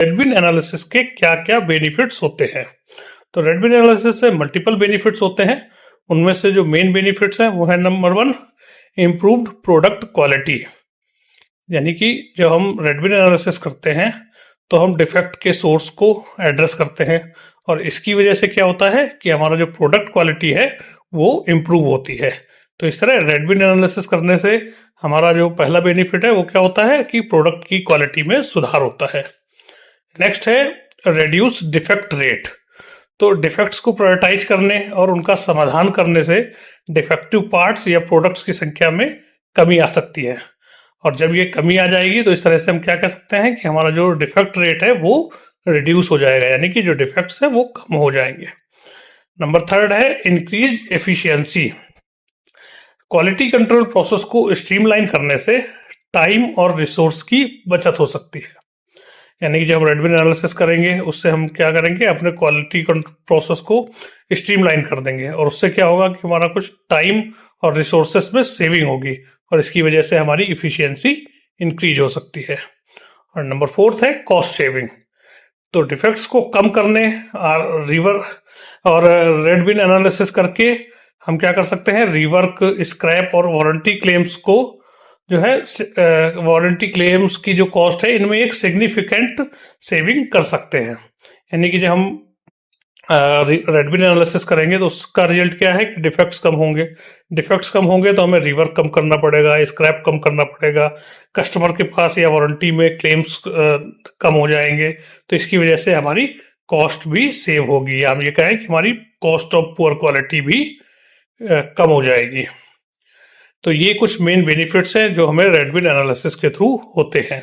रेडविन analysis के क्या क्या बेनिफिट्स होते हैं। तो रेडविन एनालिसिस से मल्टीपल बेनिफिट्स होते हैं। उनमें से जो मेन बेनिफिट्स हैं वो है नंबर 1, इम्प्रूव्ड प्रोडक्ट क्वालिटी। यानी कि जब हम रेडविन एनालिसिस करते हैं तो हम डिफेक्ट के सोर्स को एड्रेस करते हैं और इसकी वजह से क्या होता है कि हमारा जो प्रोडक्ट क्वालिटी है वो इम्प्रूव होती है। तो इस तरह रेडविन एनालिसिस करने से हमारा जो पहला बेनिफिट है वो क्या होता है कि प्रोडक्ट की क्वालिटी में सुधार होता है। नेक्स्ट है रेड्यूस डिफेक्ट रेट। तो डिफेक्ट्स को प्रायोरिटाइज करने और उनका समाधान करने से डिफेक्टिव पार्ट्स या प्रोडक्ट्स की संख्या में कमी आ सकती है और जब ये कमी आ जाएगी तो इस तरह से हम क्या कह सकते हैं कि हमारा जो डिफेक्ट रेट है वो रिड्यूस हो जाएगा, यानी कि जो डिफेक्ट्स है वो कम हो जाएंगे। नंबर 3 है increase efficiency. Quality control process को स्ट्रीमलाइन करने से टाइम और रिसोर्स की बचत हो सकती है। यानी कि जब हम रेडविन एनालिसिस करेंगे उससे हम क्या करेंगे, अपने क्वालिटी प्रोसेस को स्ट्रीमलाइन कर देंगे और उससे क्या होगा कि हमारा कुछ टाइम और रिसोर्सेस में सेविंग होगी और इसकी वजह से हमारी इफिशियंसी इंक्रीज हो सकती है। और नंबर 4 है कॉस्ट सेविंग। तो डिफेक्ट्स को कम करने और रेडविन एनालिसिस करके हम क्या कर सकते हैं, रीवर्क, स्क्रैप और वारंटी क्लेम्स को जो है वारंटी क्लेम्स की जो कॉस्ट है इनमें एक सिग्निफिकेंट सेविंग कर सकते हैं। यानी कि जब हम रेडविन एनालिसिस करेंगे तो उसका रिजल्ट क्या है कि डिफेक्ट्स कम होंगे। डिफेक्ट्स कम होंगे तो हमें रिवर्क कम करना पड़ेगा, स्क्रैप कम करना पड़ेगा, कस्टमर के पास या वारंटी में क्लेम्स कम हो जाएंगे। तो इसकी वजह से हमारी कॉस्ट भी सेव होगी, या हम ये कहें कि हमारी कॉस्ट ऑफ पुअर क्वालिटी भी कम हो जाएगी। तो ये कुछ मेन बेनिफिट्स हैं जो हमें रेडविन एनालिसिस के थ्रू होते हैं।